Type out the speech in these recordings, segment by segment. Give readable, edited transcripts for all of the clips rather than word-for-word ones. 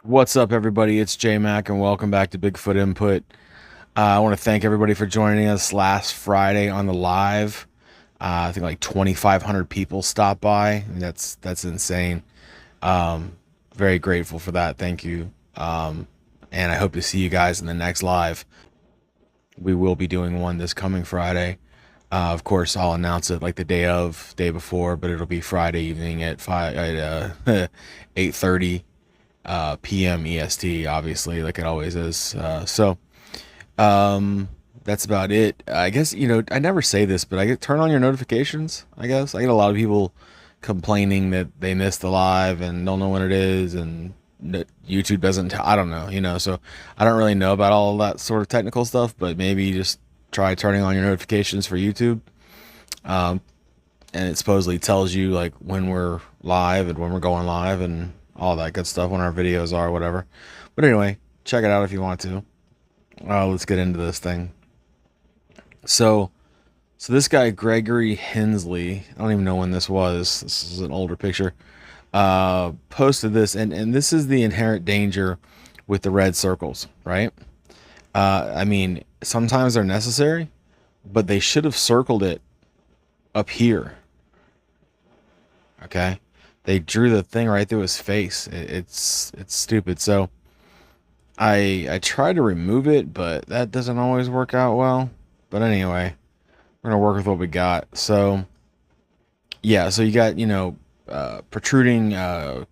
What's up, everybody? It's J Mac, and welcome back to Bigfoot Input. I want to thank everybody for joining us last Friday on the live. I think like 2,500 people stopped by. I mean, that's insane. Um, Very grateful for that. Thank you. And I hope to see you guys in the next live. We will be doing one this coming Friday. Of course, I'll announce it like the day before, but it'll be Friday evening at 8:30 p.m. EST, obviously, like it always is. Um, that's about it. I guess, I never say this, but I get turn on your notifications. I guess I get a lot of people complaining that they missed the live and don't know when it is, and that YouTube doesn't. I don't know, So I don't really know about all of that sort of technical stuff, but maybe just try turning on your notifications for YouTube. Um, and it supposedly tells you like when we're live and when we're going live and all that good stuff, when our videos are, whatever. But anyway, check it out if you want to. Let's get into this thing. So this guy Gregory Hensley, I don't even know when this was. This is an older picture. Posted this, and this is the inherent danger with the red circles, right? I mean, sometimes they're necessary, but they should have circled it up here. Okay, they drew the thing right through his face. It's stupid. So I tried to remove it, but that doesn't always work out well. But anyway, we're gonna work with what we got. So yeah, so you got protruding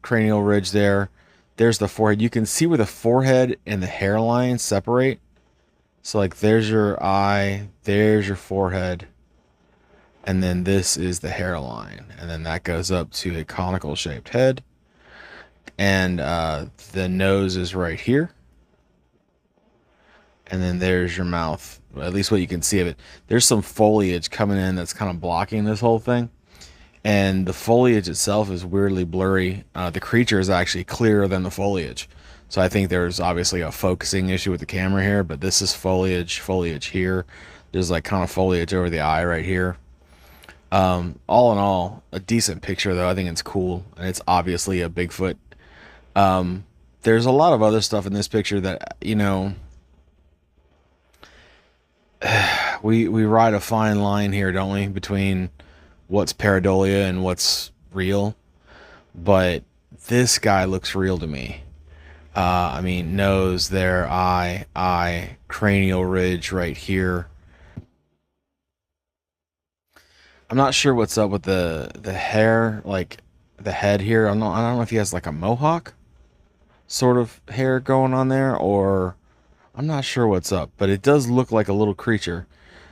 cranial ridge there. There's the forehead. You can see where the forehead and the hairline separate. So like there's your eye, there's your forehead, and then this is the hairline, and then that goes up to a conical shaped head, and the nose is right here, and then there's your mouth, at least what you can see of it. There's some foliage coming in that's kind of blocking this whole thing, and the foliage itself is weirdly blurry. The creature is actually clearer than the foliage, so I think there's obviously a focusing issue with the camera here, but this is foliage here. There's like kind of foliage over the eye right here. All in all, a decent picture though. I think it's cool, and it's obviously a Bigfoot. There's a lot of other stuff in this picture that we ride a fine line here, don't we, between what's pareidolia and what's real. But this guy looks real to me. I mean, nose there, eye, cranial ridge right here. I'm not sure what's up with the hair, like the head here. I don't know if he has like a mohawk sort of hair going on there, or I'm not sure what's up, but it does look like a little creature,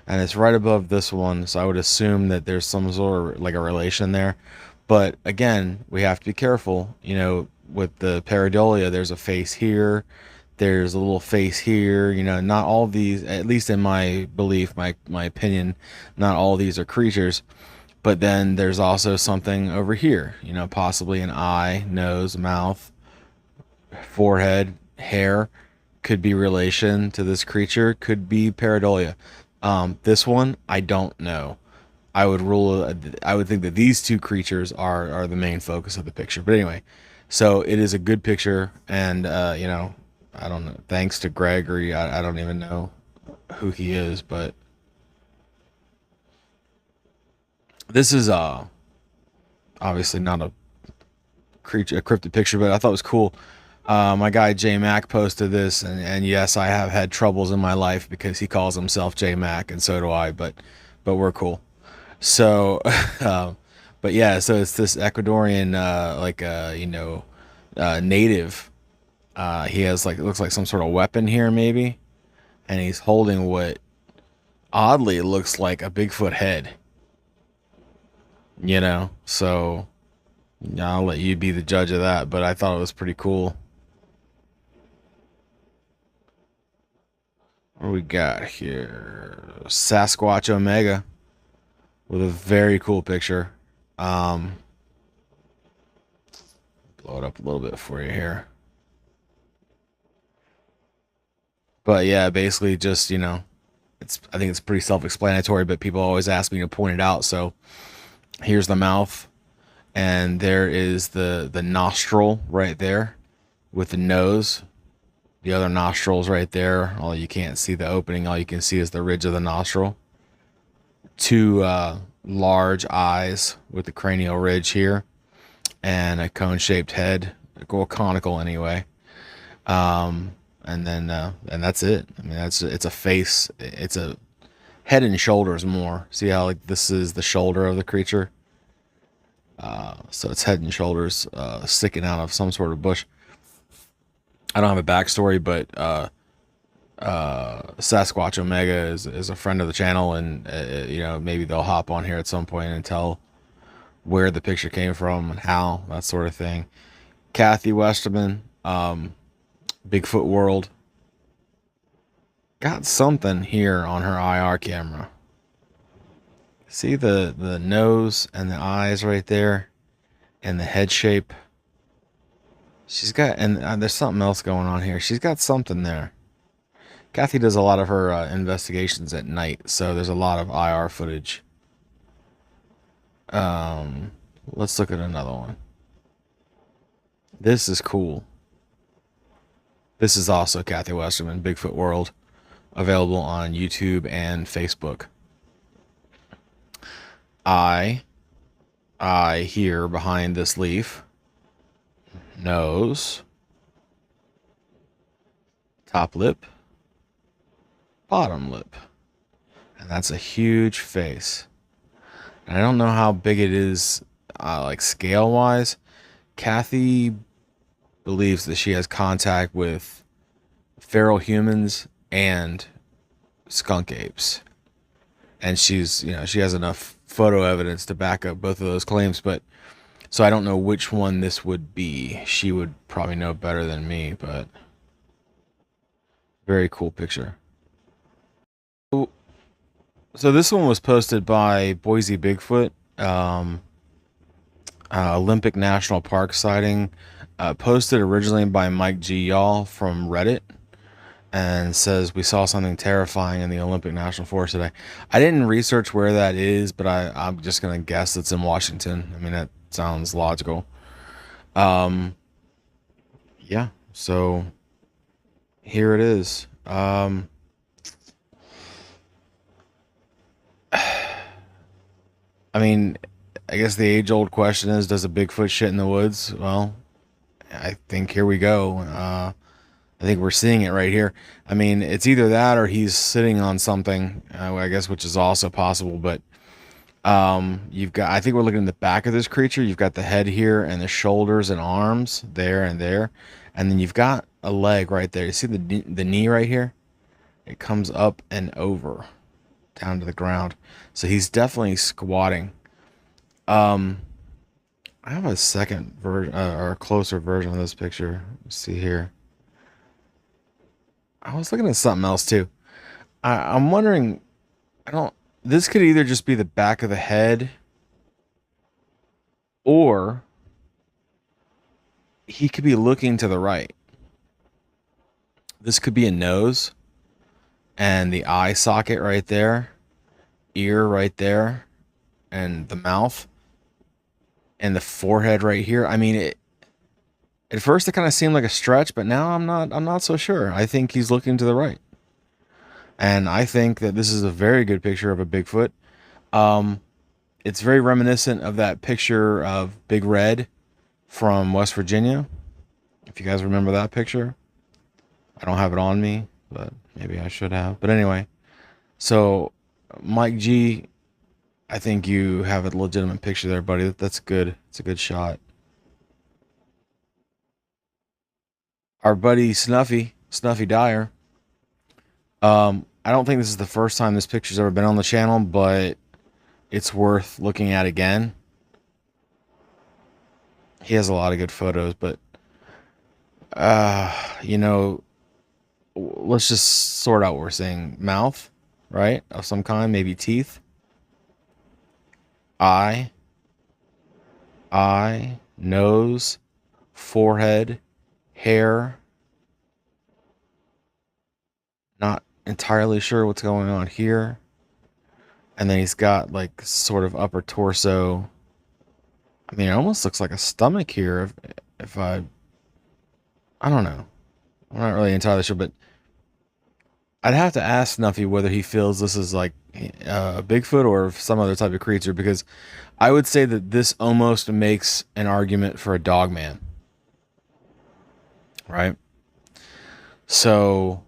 and it's right above this one, so I would assume that there's some sort of like a relation there. But again, we have to be careful, with the pareidolia. There's a face here, there's a little face here. Not all these, at least in my belief, my opinion, not all these are creatures. But then there's also something over here, possibly an eye, nose, mouth, forehead, hair. Could be relation to this creature, could be pareidolia. This one, I don't know. I would think that these two creatures are the main focus of the picture. But anyway, so it is a good picture, and I don't know. Thanks to Gregory, I don't even know who he is, but this is obviously not a cryptid picture, but I thought it was cool. My guy J Mac posted this, and yes, I have had troubles in my life because he calls himself J Mac, and so do I. But we're cool. So, but yeah, so it's this Ecuadorian, native. He has like, it looks like some sort of weapon here, maybe, and he's holding what oddly looks like a Bigfoot head. So yeah, I'll let you be the judge of that, but I thought it was pretty cool. What do we got here? Sasquatch Omega with a very cool picture. Blow it up a little bit for you here. But yeah, basically just, I think it's pretty self-explanatory, but people always ask me to point it out. So here's the mouth, and there is the nostril right there. with the nose, the other nostrils right there. All you can't see the opening. All you can see is the ridge of the nostril. Two large eyes with the cranial ridge here, and a cone-shaped head, or conical anyway. And then and that's it. I mean, it's a face. It's a head and shoulders more. See how like this is the shoulder of the creature. So it's head and shoulders sticking out of some sort of bush. I don't have a backstory, but Sasquatch Omega is a friend of the channel, and you know, maybe they'll hop on here at some point and tell where the picture came from and how, that sort of thing. Kathy Westerman, Bigfoot World, got something here on her IR camera. See the nose and the eyes right there, and the head shape. She's got, and there's something else going on here. She's got something there. Kathy does a lot of her investigations at night, so there's a lot of IR footage. Let's look at another one. This is cool. This is also Kathy Westerman, Bigfoot World, available on YouTube and Facebook. I here behind this leaf, nose, top lip, bottom lip, and that's a huge face. And I don't know how big it is, like scale wise. Kathy believes that she has contact with feral humans and skunk apes, and she's, you know, she has enough photo evidence to back up both of those claims. But so I don't know which one this would be. She would probably know better than me, but very cool picture. So this one was posted by Boise Bigfoot, Olympic National Park sighting, posted originally by Mike G. Y'all from Reddit, and says, we saw something terrifying in the Olympic National Forest today. I didn't research where that is, but I'm just going to guess it's in Washington. I mean, that sounds logical. Yeah, so here it is. I mean, I guess the age-old question is, does a Bigfoot shit in the woods? Well, I think here we go. I think we're seeing it right here. I mean, it's either that or he's sitting on something, I guess, which is also possible. But you've got, I think we're looking at the back of this creature. You've got the head here and the shoulders and arms there and there. And then you've got a leg right there. You see the knee right here? It comes up and over down to the ground. So he's definitely squatting. I have a second version, or a closer version of this picture. Let's see here. I was looking at something else too. I'm wondering, this could either just be the back of the head, or he could be looking to the right. This could be a nose, and the eye socket right there, ear right there, and the mouth, and the forehead right here. I mean, at first it kind of seemed like a stretch, but now I'm not so sure. I think he's looking to the right. And I think that this is a very good picture of a Bigfoot. It's very reminiscent of that picture of Big Red from West Virginia. If you guys remember that picture. I don't have it on me, but maybe I should have. But anyway, so Mike G, I think you have a legitimate picture there, buddy. That's good. It's a good shot. Our buddy Snuffy Dyer. I don't think this is the first time this picture's ever been on the channel, but it's worth looking at again. He has a lot of good photos, but you know, let's just sort out what we're saying. Mouth, right? Of some kind, maybe teeth. Eye, nose, forehead, hair. Not entirely sure what's going on here. And then he's got like sort of upper torso. I mean, it almost looks like a stomach here if I I don't know. I'm not really entirely sure, but I'd have to ask Snuffy whether he feels this is like Bigfoot or some other type of creature, because I would say that this almost makes an argument for a dogman, right? So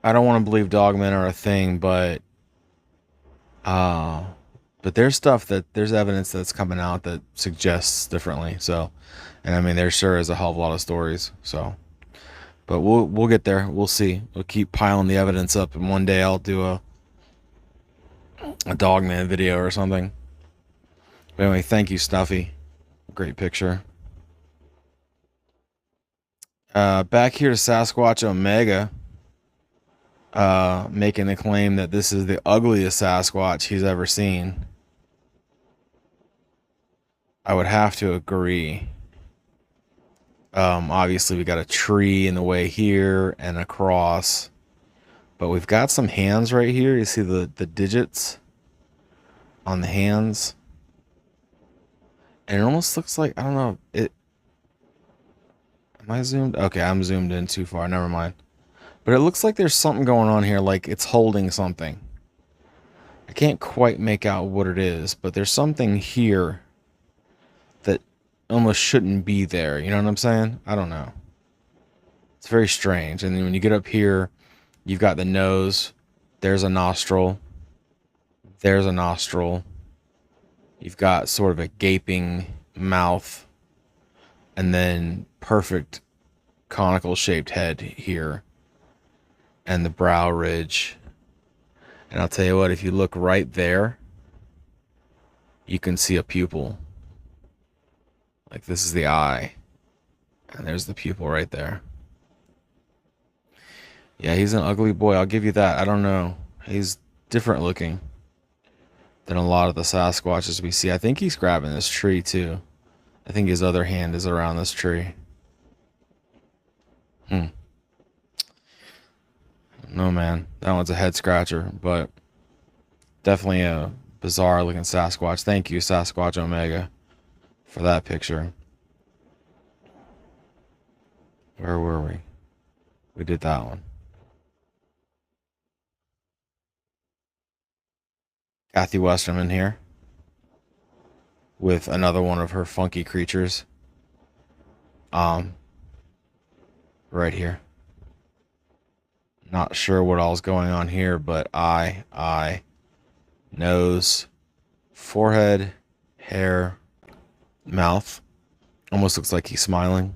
I don't want to believe dogmen are a thing, uh, but there's evidence that's coming out that suggests differently. So, and I mean, there sure is a hell of a lot of stories. So, but we'll get there. We'll see. We'll keep piling the evidence up, and one day I'll do a dogman video or something. But anyway, thank you, Stuffy. Great picture. Back here to Sasquatch Omega, making the claim that this is the ugliest Sasquatch he's ever seen. I would have to agree. Obviously, we got a tree in the way here and a cross, but we've got some hands right here. You see the digits on the hands, and it almost looks like, I don't know. Am I zoomed? Okay, I'm zoomed in too far. Never mind. But it looks like there's something going on here, like it's holding something. I can't quite make out what it is, but there's something here that almost shouldn't be there. You know what I'm saying? I don't know. It's very strange. And then when you get up here, you've got the nose. There's a nostril. There's a nostril. You've got sort of a gaping mouth. And then perfect conical shaped head here. And the brow ridge. And I'll tell you what, if you look right there, you can see a pupil. Like, this is the eye. And there's the pupil right there. Yeah, he's an ugly boy. I'll give you that. I don't know. He's different looking than a lot of the Sasquatches we see. I think he's grabbing this tree, too. I think his other hand is around this tree. No, man. That one's a head scratcher, but definitely a bizarre looking Sasquatch. Thank you, Sasquatch Omega, for that picture. Where were we? We did that one. Kathy Westerman here with another one of her funky creatures. Right here. Not sure what all's going on here, but eye, nose, forehead, hair, mouth. Almost looks like he's smiling.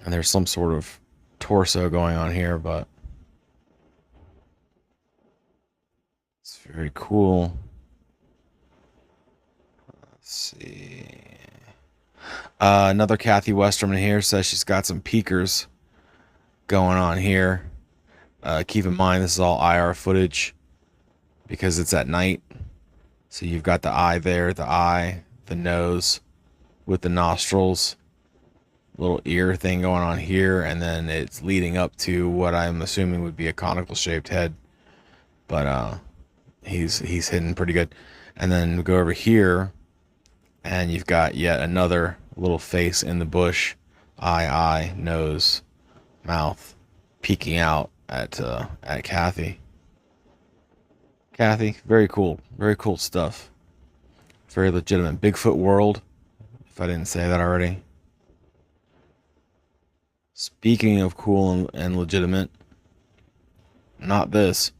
And there's some sort of torso going on here, but it's very cool. Let's see. Another Kathy Westerman here says she's got some peekers going on here. Keep in mind, this is all IR footage because it's at night. So you've got the eye there, the eye, the nose with the nostrils, little ear thing going on here, and then it's leading up to what I'm assuming would be a conical shaped head. But he's hidden pretty good. And then we go over here, and you've got yet another little face in the bush, eye, nose, mouth, peeking out at Kathy. Kathy, very cool stuff. Very legitimate. Bigfoot world, if I didn't say that already. Speaking of cool and legitimate, not this.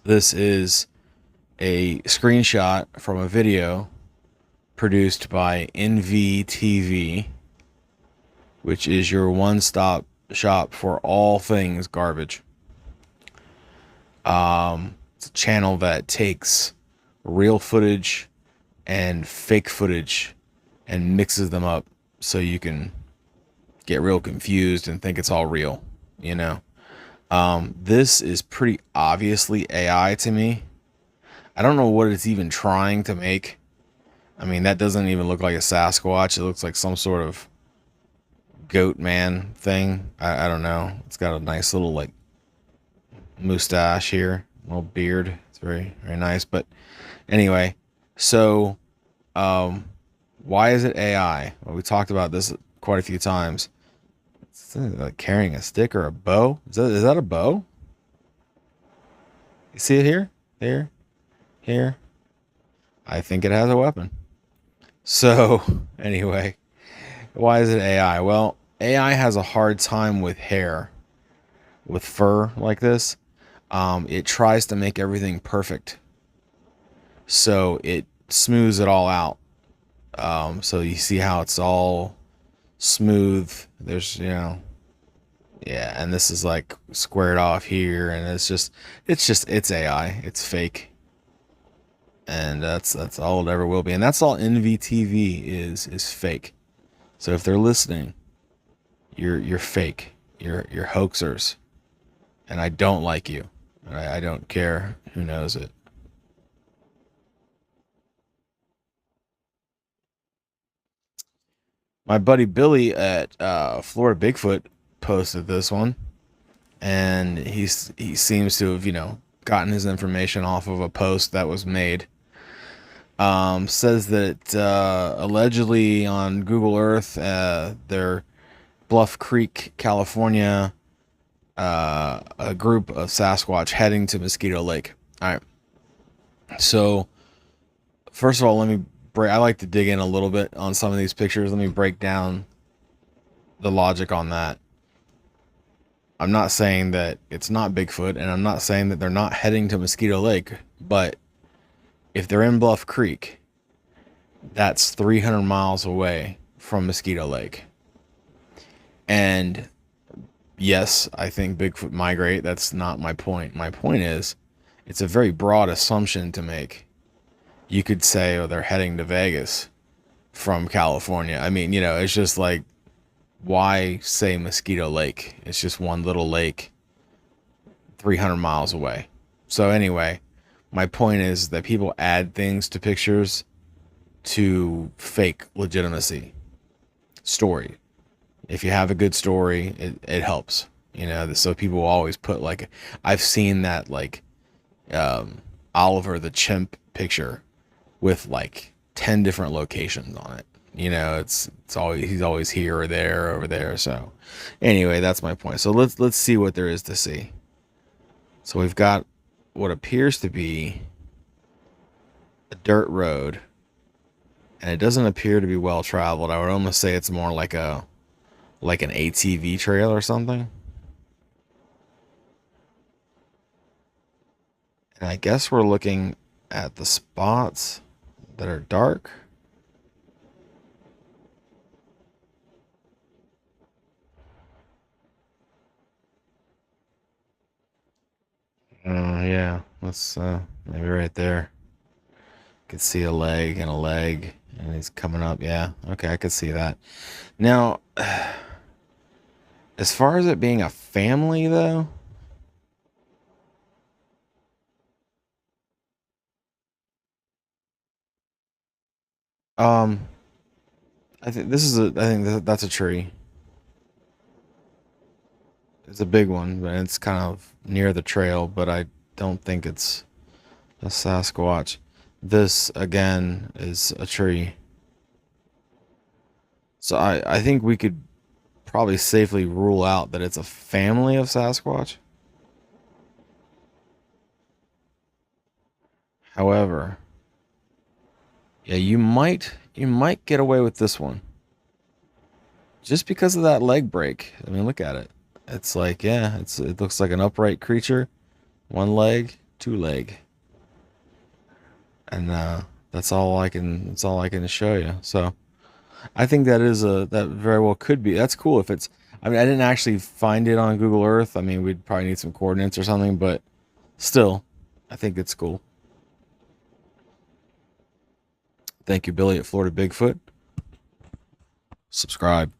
This is a screenshot from a video produced by NVTV, which is your one-stop shop for all things garbage. It's a channel that takes real footage and fake footage and mixes them up so you can get real confused and think it's all real, you know. This is pretty obviously AI to me. I don't know what it's even trying to make. I mean, that doesn't even look like a Sasquatch. It looks like some sort of goat man thing. I don't know. It's got a nice little like mustache here, little beard. It's very, very nice. But anyway, so why is it AI? Well, we talked about this quite a few times. It's like carrying a stick or a bow. Is that a bow? You see it here? Here? Here? I think it has a weapon. So, anyway, why is it AI? Well, AI has a hard time with hair, with fur like this. It tries to make everything perfect. So it smooths it all out. So you see how it's all smooth. There's, yeah, and this is like squared off here, and it's AI. It's fake, and that's all it ever will be, and that's all NVTV is fake. So if they're listening, you're fake. You're hoaxers, and I don't like you. I don't care who knows it. My buddy Billy at Florida Bigfoot posted this one, and he seems to have gotten his information off of a post that was made. Says that allegedly on Google Earth, their Bluff Creek, California, a group of Sasquatch heading to Mosquito Lake. All right. So first of all, let me break. I like to dig in a little bit on some of these pictures. Let me break down the logic on that. I'm not saying that it's not Bigfoot, and I'm not saying that they're not heading to Mosquito Lake, but if they're in Bluff Creek, that's 300 miles away from Mosquito Lake. And yes, I think Bigfoot migrate. That's not my point. My point is, it's a very broad assumption to make. You could say, oh, they're heading to Vegas from California. I mean, it's just like, why say Mosquito Lake? It's just one little lake 300 miles away. So anyway, my point is that people add things to pictures to fake legitimacy. Story. If you have a good story, it helps. So people always put like, I've seen that like Oliver the chimp picture with like 10 different locations on it. It's always, he's always here or there or over there. So anyway, that's my point. So let's see what there is to see. So we've got what appears to be a dirt road, and it doesn't appear to be well traveled. I would almost say it's more like an ATV trail or something. And I guess we're looking at the spots that are dark. Yeah, let's maybe right there. Could see a leg and a leg, and he's coming up. Yeah, okay, I could see that. Now, as far as it being a family, though, um, I think that's a tree. It's a big one, but it's kind of near the trail. But I don't think it's a Sasquatch. This again is a tree. So I think we could probably safely rule out that it's a family of Sasquatch. However, yeah, you might get away with this one just because of that leg break. I mean, look at it. It's like, yeah, it looks like an upright creature, one leg, two leg, and that's all I can show you. So I think that very well could be. That's cool if it's. I mean, I didn't actually find it on Google Earth. I mean, we'd probably need some coordinates or something, but still, I think it's cool. Thank you, Billy at Florida Bigfoot. Subscribe.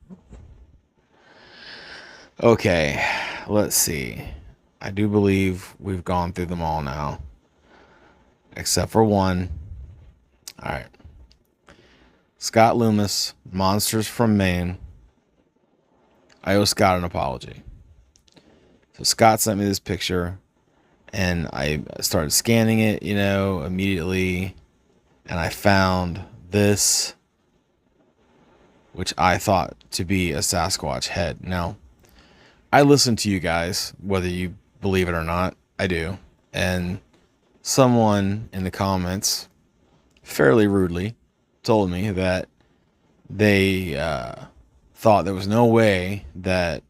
Okay, let's see. I do believe we've gone through them all now, except for one. All right. Scott Loomis, Monsters from Maine. I owe Scott an apology. So Scott sent me this picture, and I started scanning it, immediately, and I found this, which I thought to be a Sasquatch head. Now, I listen to you guys, whether you believe it or not. I do. And someone in the comments, fairly rudely, told me that they thought there was no way that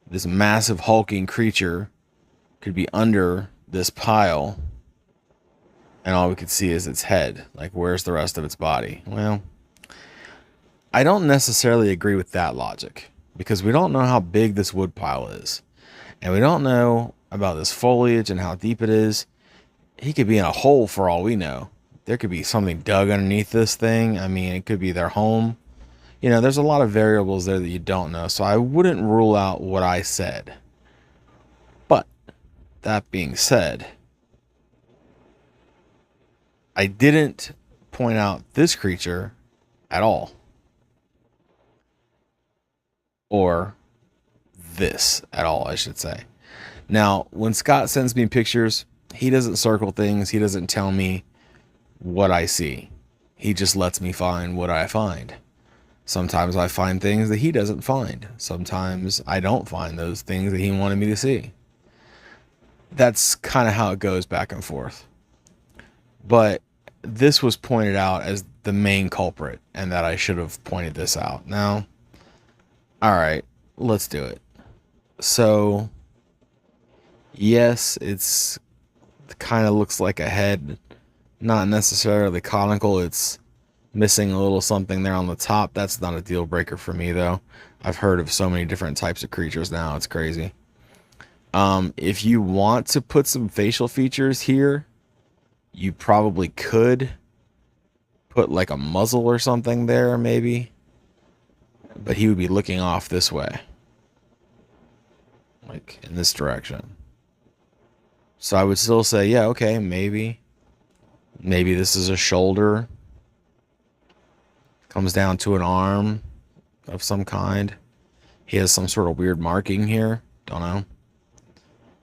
this massive hulking creature could be under this pile and all we could see is its head. Like, where's the rest of its body? Well, I don't necessarily agree with that logic because we don't know how big this wood pile is. And we don't know about this foliage and how deep it is. He could be in a hole for all we know. There could be something dug underneath this thing. I mean, it could be their home. You know, there's a lot of variables there that you don't know. So I wouldn't rule out what I said. But that being said, I didn't point out this creature at all. Or this at all, I should say. Now, when Scott sends me pictures, he doesn't circle things. He doesn't tell me what I see. He just lets me find what I find. Sometimes I find things that he doesn't find. Sometimes I don't find those things that he wanted me to see. That's kind of how it goes back and forth. But this was pointed out as the main culprit and that I should have pointed this out. Now, all right, let's do it. So, yes, it kind of looks like a head. Not necessarily conical. It's missing a little something there on the top. That's not a deal breaker for me, though. I've heard of so many different types of creatures now. It's crazy. If you want to put some facial features here, you probably could put like a muzzle or something there, maybe. But he would be looking off this way. Like in this direction. So I would still say, yeah, okay, maybe. Maybe this is a shoulder. Comes down to an arm of some kind. He has some sort of weird marking here. Don't know.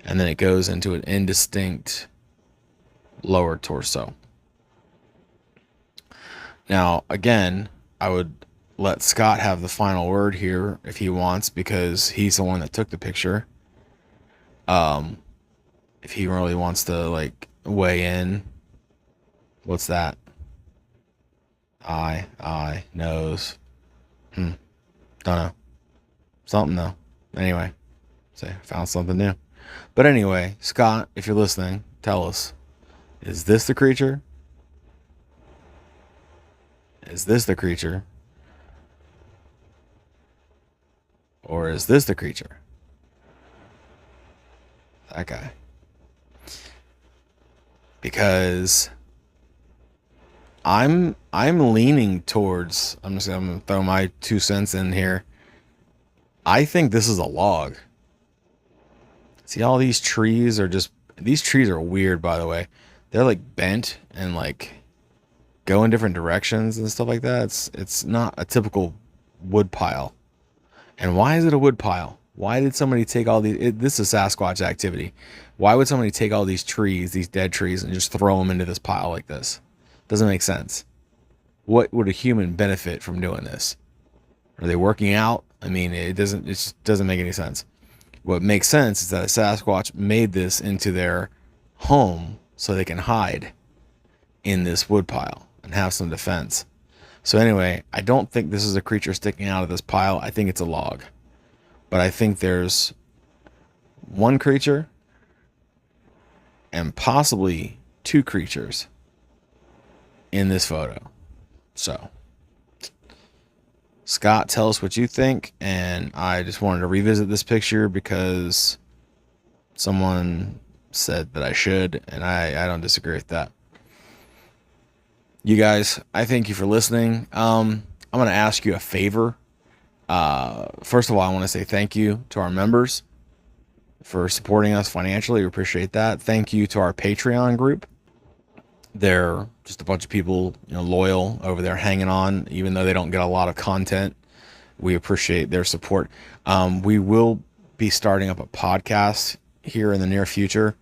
And then it goes into an indistinct lower torso. Now, again, I would let Scott have the final word here if he wants, because he's the one that took the picture. If he really wants to, like, weigh in. What's that? Eye, nose. Don't know. Something, though. Anyway, say, found something new. But anyway, Scott, if you're listening, tell us. Is this the creature? Is this the creature? Or is this the creature? That guy. Because I'm leaning towards, I'm gonna throw my 2 cents in here. I think this is a log. See, all these trees are these trees are weird, by the way. They're like bent and like go in different directions and stuff like that. It's not a typical wood pile. And why is it a wood pile? Why did somebody take all these? This is Sasquatch activity. Why would somebody take all these trees, these dead trees, and just throw them into this pile like this? Doesn't make sense. What would a human benefit from doing this? Are they working out? I mean, it just doesn't make any sense. What makes sense is that a Sasquatch made this into their home so they can hide in this wood pile and have some defense. So anyway, I don't think this is a creature sticking out of this pile. I think it's a log. But I think there's one creature and possibly 2 creatures in this photo. So, Scott, tell us what you think. And I just wanted to revisit this picture because someone said that I should, and I don't disagree with that. You guys, I thank you for listening. I'm going to ask you a favor. First of all, I want to say thank you to our members for supporting us financially. We appreciate that. Thank you to our Patreon group. They're just a bunch of people, loyal over there, hanging on, even though they don't get a lot of content. We appreciate their support. We will be starting up a podcast here in the near future,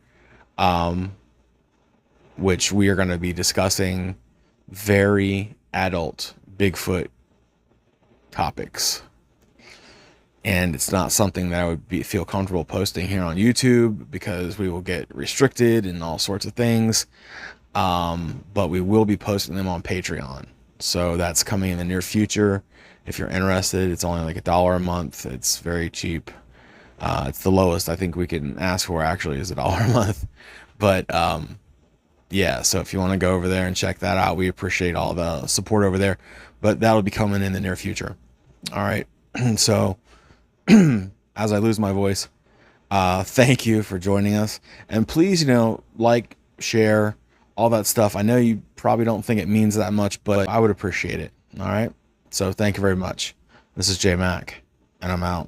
which we are going to be discussing very adult Bigfoot topics. And it's not something that I would feel comfortable posting here on YouTube because we will get restricted and all sorts of things. But we will be posting them on Patreon. So that's coming in the near future. If you're interested, it's only like $1 a month. It's very cheap. It's the lowest I think we can ask for actually is $1 a month. But yeah, so if you want to go over there and check that out, we appreciate all the support over there. But that'll be coming in the near future. All right. So as I lose my voice, thank you for joining us. And please, like, share, all that stuff. I know you probably don't think it means that much, but I would appreciate it. All right. So thank you very much. This is J Mac, and I'm out.